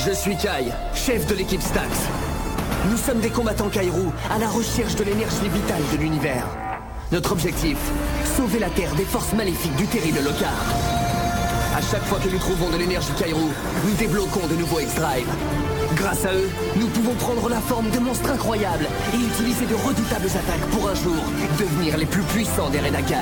Je suis Kai, chef de l'équipe Stax. Nous sommes des combattants Kairou à la recherche de l'énergie vitale de l'univers. Notre objectif, sauver la Terre des forces maléfiques du terrible Lokar. À chaque fois que nous trouvons de l'énergie Kairou, nous débloquons de nouveaux X-Drive. Grâce à eux, nous pouvons prendre la forme de monstres incroyables et utiliser de redoutables attaques pour un jour devenir les plus puissants des Renakai.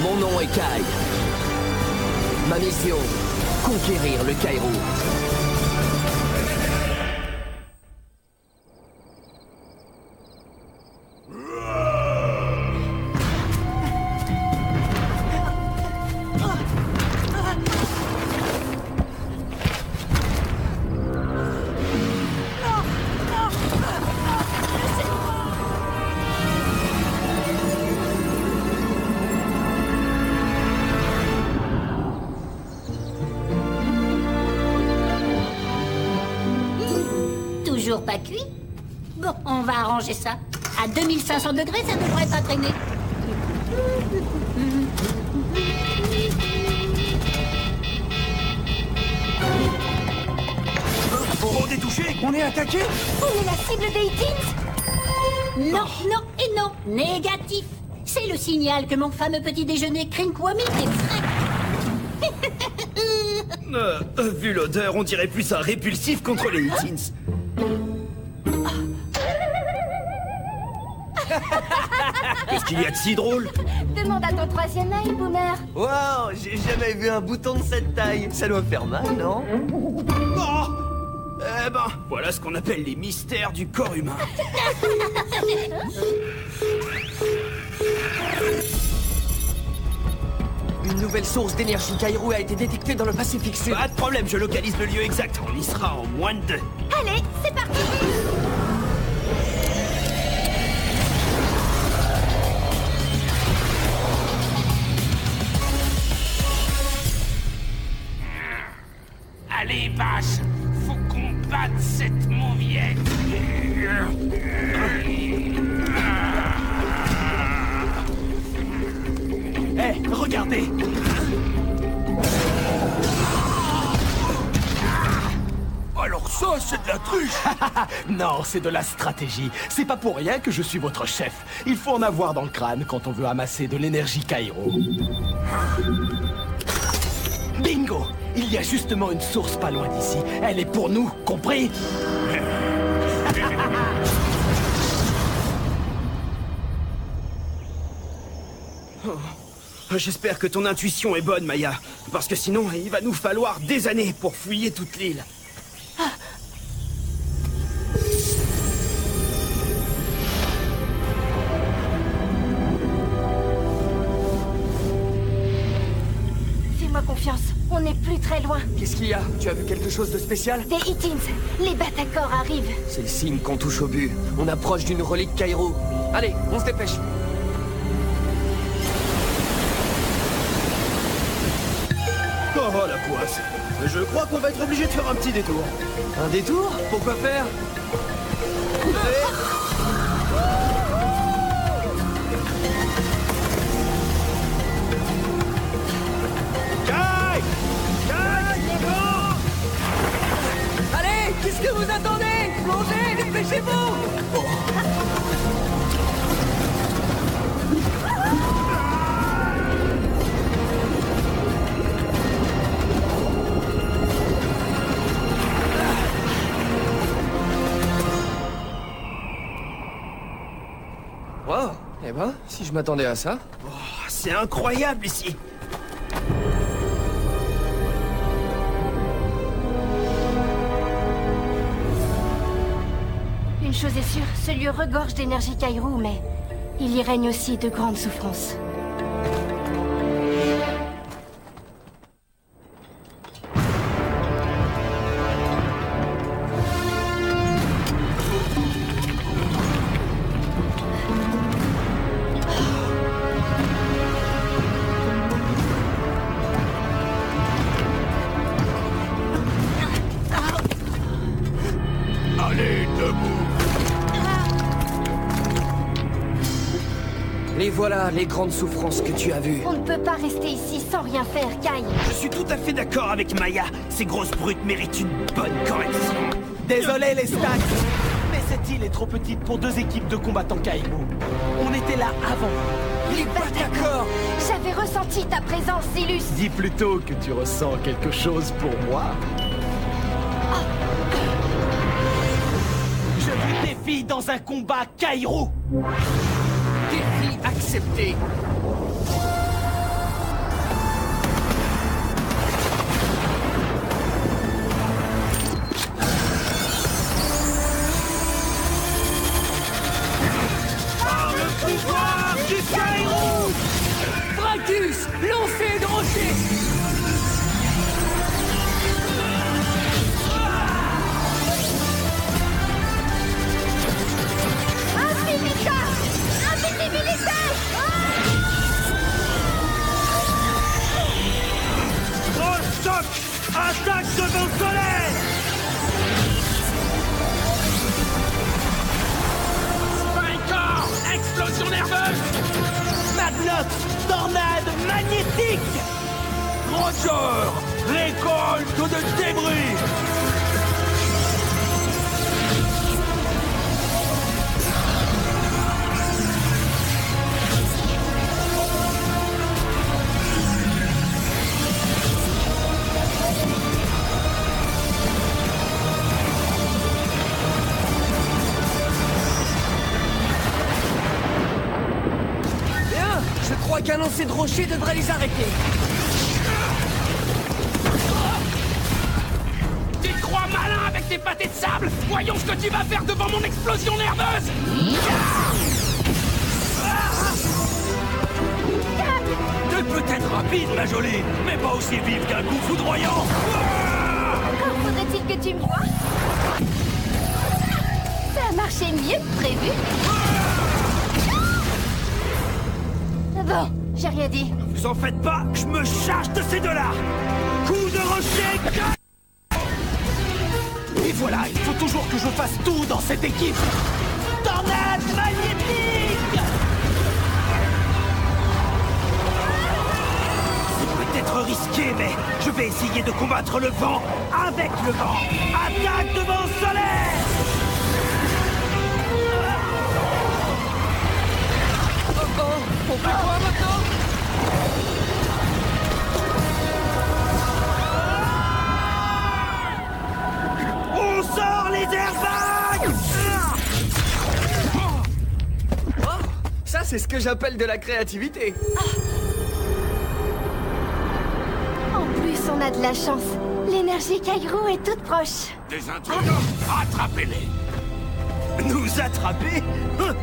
Mon nom est Kai. Ma mission, conquérir le Kairou. Toujours pas cuit? Bon, on va arranger ça. À 2500 degrés, ça devrait pas traîner. On est touché. On est attaqué? On est la cible des Teens? Non, non et non. Négatif. C'est le signal que mon fameux petit déjeuner Krinkwami est frais. Vu l'odeur, on dirait plus un répulsif contre les Teens. Qu'est-ce qu'il y a de si drôle? Demande à ton troisième œil, Boomer. Wow, j'ai jamais vu un bouton de cette taille. Ça doit faire mal, non? Oh eh ben, voilà ce qu'on appelle les mystères du corps humain. Une nouvelle source d'énergie Kairou a été détectée dans le Pacifique Sud. Pas de problème, je localise le lieu exact. On y sera en moins de 2. Allez, c'est parti. Allez, vache, faut qu'on batte cette mauviette. Eh, regardez. Alors ça, c'est de la triche. Non, c'est de la stratégie. C'est pas pour rien que je suis votre chef. Il faut en avoir dans le crâne quand on veut amasser de l'énergie Kairo. Bingo! Il y a justement une source pas loin d'ici. Elle est pour nous, compris? J'espère que ton intuition est bonne, Maya. Parce que sinon, il va nous falloir des années pour fouiller toute l'île. Fais-moi confiance, on n'est plus très loin. Qu'est-ce qu'il y a? Tu as vu quelque chose de spécial? Des Teens, les Batacors arrivent. C'est le signe qu'on touche au but. On approche d'une relique Kairou. Allez, on se dépêche. Oh, la poisse. Je crois qu'on va être obligé de faire un petit détour. Un détour? Pourquoi faire? Kai! Kai! Non! Allez, qu'est-ce que vous attendez? Plongez, dépêchez-vous! Wow, eh ben, si je m'attendais à ça... Oh, c'est incroyable ici. Une chose est sûre, ce lieu regorge d'énergie Kairou, mais il y règne aussi de grandes souffrances. Allez, debout. voilà les grandes souffrances que tu as vues. On ne peut pas rester ici sans rien faire, Kai. Je suis tout à fait d'accord avec Maya. Ces grosses brutes méritent une bonne correction. Désolé les Stax, mais cette île est trop petite pour 2 équipes de combattants Kairo. On était là avant. Les Batacors. J'avais ressenti ta présence, Zilus. Dis plutôt que tu ressens quelque chose pour moi. Je vous défie dans un combat Kairo. Défi accepté. Pouvoir du Kairo! Bracus, lancez de rocher. Gros choc! Attaque de vent solaire! Spycore! Explosion nerveuse! Madlock, tornade magnétique. Roger! Récolte de débris! Bien, je crois qu'un lancer de rocher devrait les arrêter. Tu te crois malin avec tes pâtés de sable? Voyons ce que tu vas faire devant mon explosion nerveuse! T'es peut-être rapide, ma jolie, mais pas aussi vive qu'un coup foudroyant! Encore faudrait-il que tu me vois. Ça a marché mieux que prévu. Bon, j'ai rien dit. Vous en faites pas, je me charge de ces deux-là! Coup de rocher! Et voilà, il faut toujours que je fasse tout dans cette équipe. Tornade magnétique. C'est peut-être risqué, mais je vais essayer de combattre le vent avec le vent! Attaque de vent solaire! On fait quoi maintenant? On sort les airbags! Oh, ça c'est ce que j'appelle de la créativité. En plus, on a de la chance. L'énergie Kairo est toute proche. Des intrigants! Attrapez-les! Nous attraper?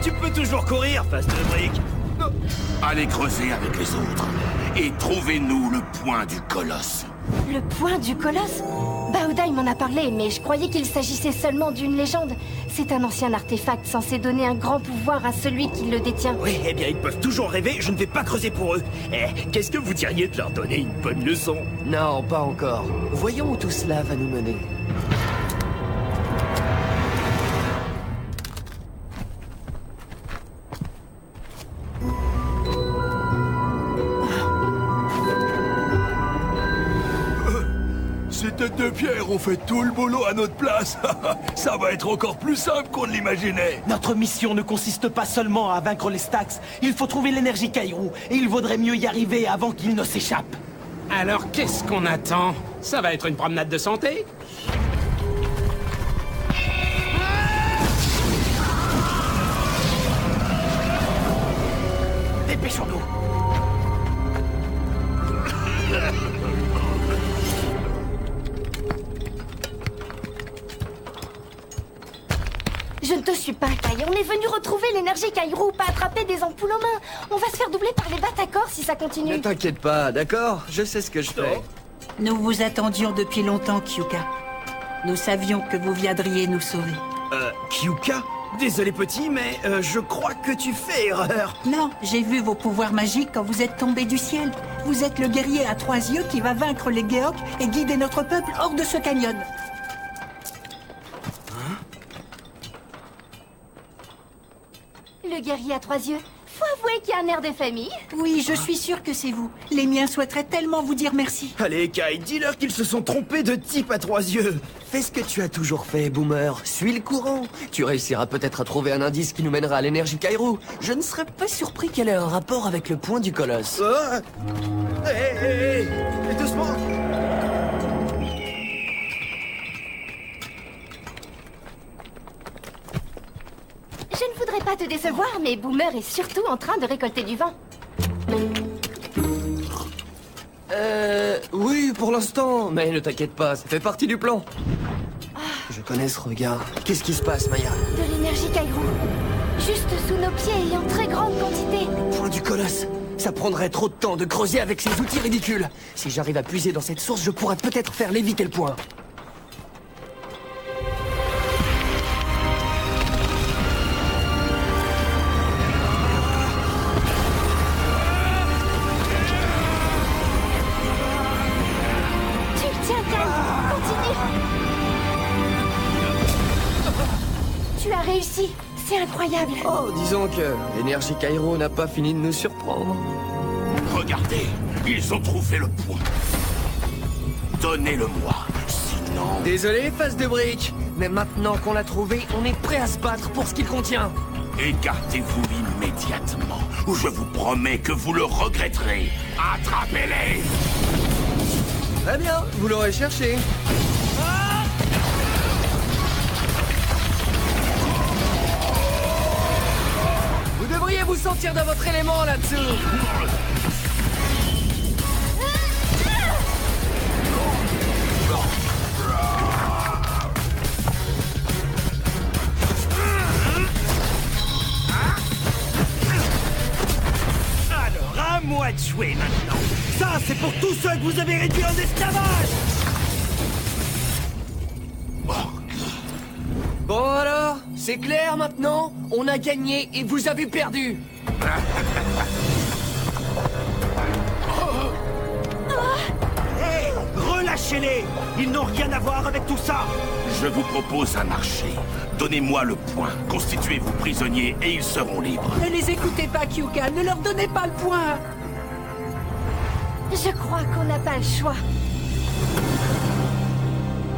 Tu peux toujours courir, face de brique. Allez creuser avec les autres. Et trouvez-nous le point du colosse. Le point du colosse? Baoudai m'en a parlé, mais je croyais qu'il s'agissait seulement d'une légende. C'est un ancien artefact censé donner un grand pouvoir à celui qui le détient. Oui, eh bien, ils peuvent toujours rêver, je ne vais pas creuser pour eux. Eh, qu'est-ce que vous diriez de leur donner une bonne leçon? Non, pas encore. Voyons où tout cela va nous mener. Ces têtes de pierre ont fait tout le boulot à notre place. Ça va être encore plus simple qu'on ne l'imaginait. Notre mission ne consiste pas seulement à vaincre les Stax. Il faut trouver l'énergie Kairo. Et il vaudrait mieux y arriver avant qu'il ne s'échappe. Alors qu'est-ce qu'on attend? Ça va être une promenade de santé? Dépêchons-nous. Je ne te suis pas, Kai. On est venu retrouver l'énergie Kairo, pas attraper des ampoules aux mains. On va se faire doubler par les Batacors si ça Ne continue. t'inquiète pas, d'accord? Je sais ce que je fais. Nous vous attendions depuis longtemps, Kyuka. Nous savions que vous viendriez nous sauver. Kyuka? Désolé petit, mais je crois que tu fais erreur. Non, j'ai vu vos pouvoirs magiques quand vous êtes tombé du ciel. Vous êtes le guerrier à 3 yeux qui va vaincre les Geoks et guider notre peuple hors de ce canyon. Le guerrier à 3 yeux. Faut avouer qu'il y a un air de famille. Oui, je suis sûre que c'est vous. Les miens souhaiteraient tellement vous dire merci. Allez, Kai, dis-leur qu'ils se sont trompés de type à 3 yeux. Fais ce que tu as toujours fait, Boomer. Suis le courant. Tu réussiras peut-être à trouver un indice qui nous mènera à l'énergie Kairo. Je ne serais pas surpris qu'elle ait un rapport avec le point du colosse. Hé, doucement. Je ne voudrais pas te décevoir, mais Boomer est surtout en train de récolter du vent. Oui, pour l'instant. Mais ne t'inquiète pas, ça fait partie du plan. Je connais ce regard. Qu'est-ce qui se passe, Maya? De l'énergie Kairo. Juste sous nos pieds et en très grande quantité. Point du colosse. Ça prendrait trop de temps de creuser avec ces outils ridicules. Si j'arrive à puiser dans cette source, je pourrais peut-être faire léviter le point. Tu le tiens, calme. Continue. Tu as réussi. C'est incroyable. Oh, disons que l'énergie Kairo n'a pas fini de nous surprendre. Regardez, ils ont trouvé le point. Donnez-le-moi, sinon... Désolé, face de brique. Mais maintenant qu'on l'a trouvé, on est prêt à se battre pour ce qu'il contient. Écartez-vous immédiatement, ou je vous promets que vous le regretterez. Attrapez-les! Très bien, vous l'aurez cherché. Vous devriez vous sentir dans votre élément là-dessous. Alors, à moi de jouer maintenant. Ça, c'est pour tous ceux que vous avez réduits en esclavage. Bon alors, c'est clair maintenant? On a gagné et vous avez perdu. Hé, relâchez-les. Ils n'ont rien à voir avec tout ça. Je vous propose un marché. Donnez-moi le point, constituez-vous prisonniers et ils seront libres. Ne les écoutez pas, Kyuka. Ne leur donnez pas le point. Je crois qu'on n'a pas le choix.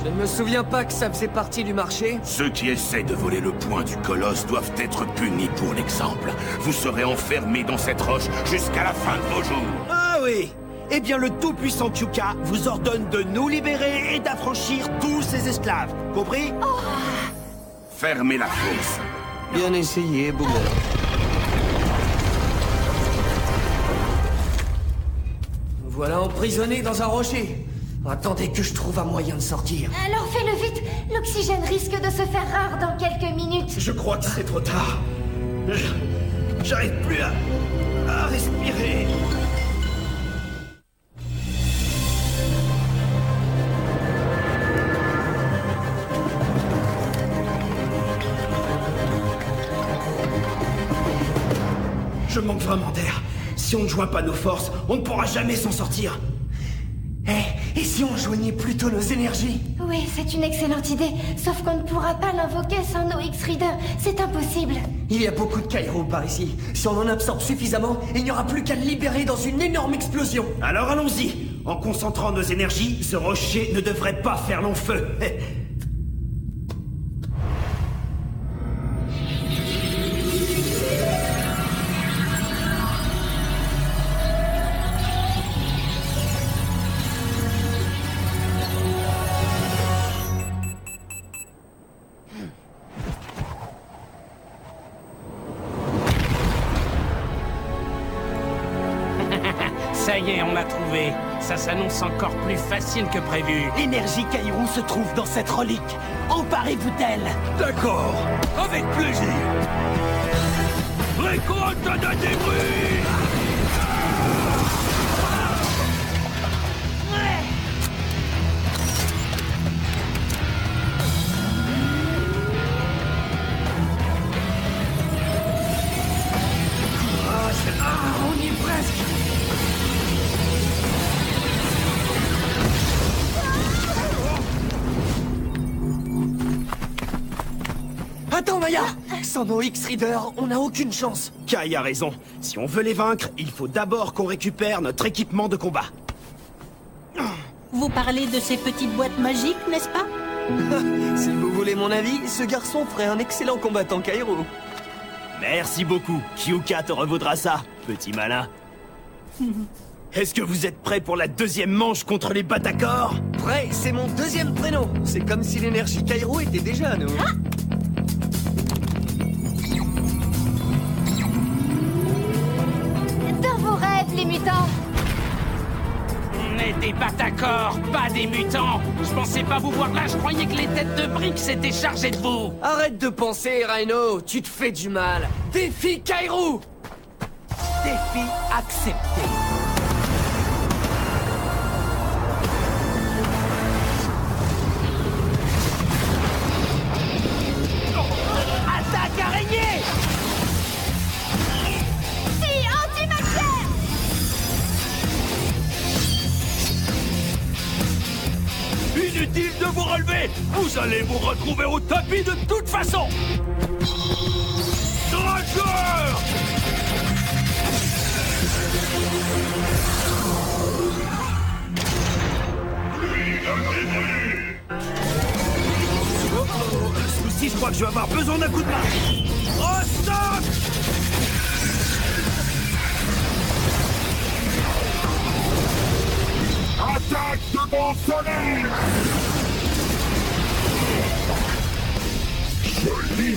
Je ne me souviens pas que ça faisait partie du marché. Ceux qui essaient de voler le point du colosse doivent être punis pour l'exemple. Vous serez enfermés dans cette roche jusqu'à la fin de vos jours. Ah oui. Eh bien, le tout-puissant Kyuka vous ordonne de nous libérer et d'affranchir tous ces esclaves. Compris? Fermez la fosse. Bien essayé, Boomer. Nous voilà emprisonnés dans un rocher. Attendez que je trouve un moyen de sortir. Alors fais-le vite. L'oxygène risque de se faire rare dans quelques minutes. Je crois que c'est trop tard. J'arrive plus à respirer. Je manque vraiment d'air. Si on ne joint pas nos forces, on ne pourra jamais s'en sortir. Et si on joignait plutôt nos énergies? Oui, c'est une excellente idée. Sauf qu'on ne pourra pas l'invoquer sans nos X-Readers. C'est impossible. Il y a beaucoup de Kairo par ici. Si on en absorbe suffisamment, il n'y aura plus qu'à le libérer dans une énorme explosion. Alors allons-y. En concentrant nos énergies, ce rocher ne devrait pas faire long feu. Ça y est, on l'a trouvé. Ça s'annonce encore plus facile que prévu. L'énergie Kairo se trouve dans cette relique. Emparez-vous d'elle. D'accord, avec plaisir. Récolte de débris. On y est presque. Attends, Maya! Sans nos X-Readers, on n'a aucune chance. Kai a raison. Si on veut les vaincre, il faut d'abord qu'on récupère notre équipement de combat. Vous parlez de ces petites boîtes magiques, n'est-ce pas? Si vous voulez mon avis, ce garçon ferait un excellent combattant Kairo. Merci beaucoup. Kyuka te revaudra ça, petit malin. Est-ce que vous êtes prêts pour la deuxième manche contre les Batacors? Prêt, c'est mon deuxième prénom. C'est comme si l'énergie Kairo était déjà à nous. Dans vos rêves, les mutants! On est des Batacors, pas des mutants. Je pensais pas vous voir là, je croyais que les têtes de briques s'étaient chargées de vous. Arrête de penser, Rhino, tu te fais du mal. Défi Kairo! Défi accepté. Attaque araignée! Si, anti-matière! Inutile de vous relever! Vous allez vous retrouver au tapis de toute façon! Drageur! Ce coup-ci, je crois que je vais avoir besoin d'un coup de main. Au stock! Attaque de bon soleil! Joli!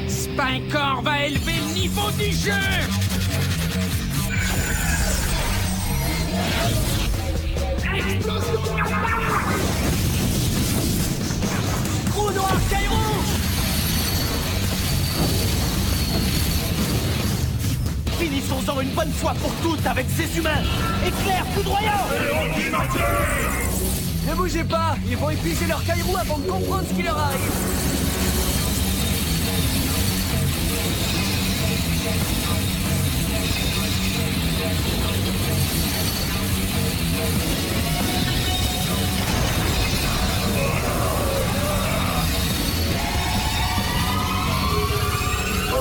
Spincor va élever le niveau du jeu. Trou noir Kairo! Finissons-en une bonne fois pour toutes avec ces humains! Éclair foudroyant! Ne bougez pas, ils vont épuiser leur Kairo avant de comprendre ce qui leur arrive.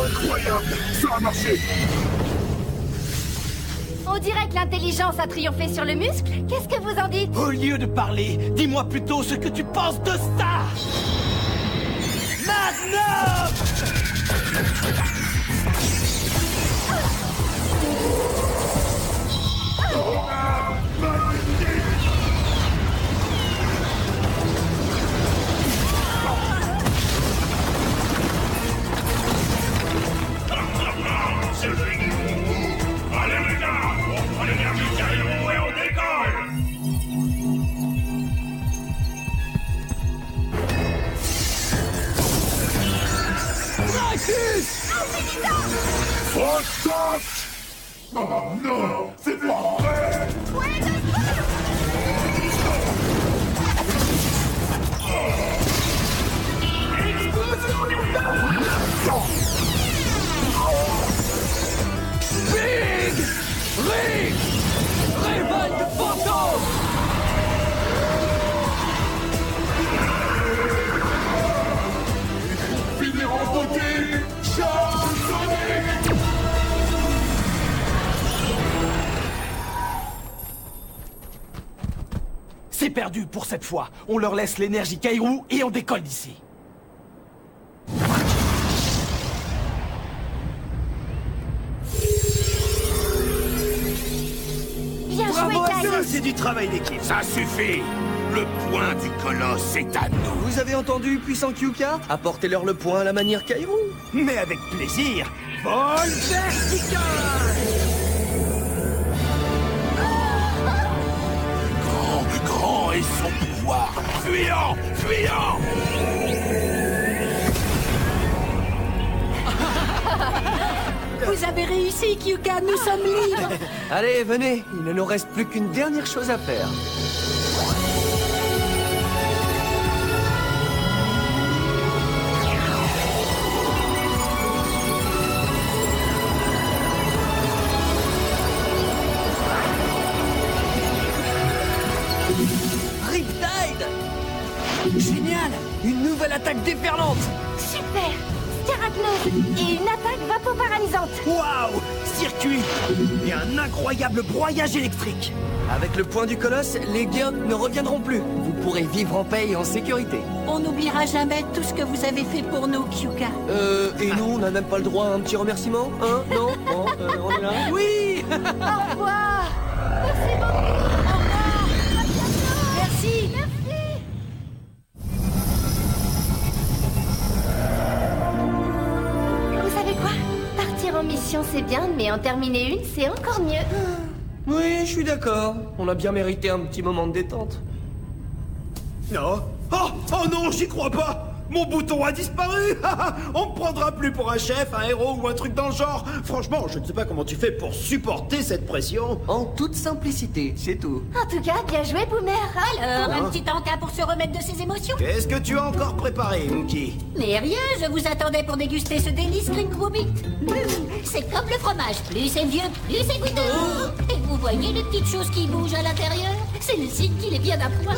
Incroyable! Ça a marché! On dirait que l'intelligence a triomphé sur le muscle. Qu'est-ce que vous en dites? Au lieu de parler, dis-moi plutôt ce que tu penses de ça! Magnum! Allez les gars, on prend l'énergie Kairo et on décolle! Fuck stop! Oh non, c'est pas vrai! Big! Rig! Révolte fantôme! Finir en beauté! Charles Sonic! C'est perdu pour cette fois. On leur laisse l'énergie Kairo et on décolle d'ici. Bien Bravo joué, à Kai! ça, c'est du travail d'équipe. Ça suffit! Le point du colosse est à nous! Vous avez entendu, puissant Kyuka? Apportez-leur le point à la manière Kairo. Mais avec plaisir. Vol vertical! Grand est son pouvoir! Fuyant! Fuyant! Vous avez réussi, Kyuka, nous sommes libres. Allez, venez, il ne nous reste plus qu'une dernière chose à faire. Génial! Une nouvelle attaque déferlante! Super! Scaragneuse et une attaque vapoparalysante. Waouh! Circuit! Et un incroyable broyage électrique! Avec le point du colosse, les Geoks ne reviendront plus. Vous pourrez vivre en paix et en sécurité. On n'oubliera jamais tout ce que vous avez fait pour nous, Kyuka. Et nous, on n'a même pas le droit à un petit remerciement? Hein? Non? Bon, on est là? Oui! Au revoir. Merci beaucoup. Au revoir. À bientôt. Merci. Vous savez quoi? Partir en mission, c'est bien, mais en terminer une, c'est encore mieux. Oui, je suis d'accord. On a bien mérité un petit moment de détente. Non. Oh non, j'y crois pas! Mon bouton a disparu! On me prendra plus pour un chef, un héros ou un truc dans le genre! Franchement, je ne sais pas comment tu fais pour supporter cette pression! En toute simplicité, c'est tout. En tout cas, bien joué, Boomer. Alors, un petit encas pour se remettre de ses émotions? Qu'est-ce que tu as encore préparé, Mookie? Mais rien, je vous attendais pour déguster ce délice Krinkwoobit. C'est comme le fromage, plus c'est vieux, plus c'est goûteux. Et vous voyez les petites choses qui bougent à l'intérieur? C'est le signe qu'il est bien à point.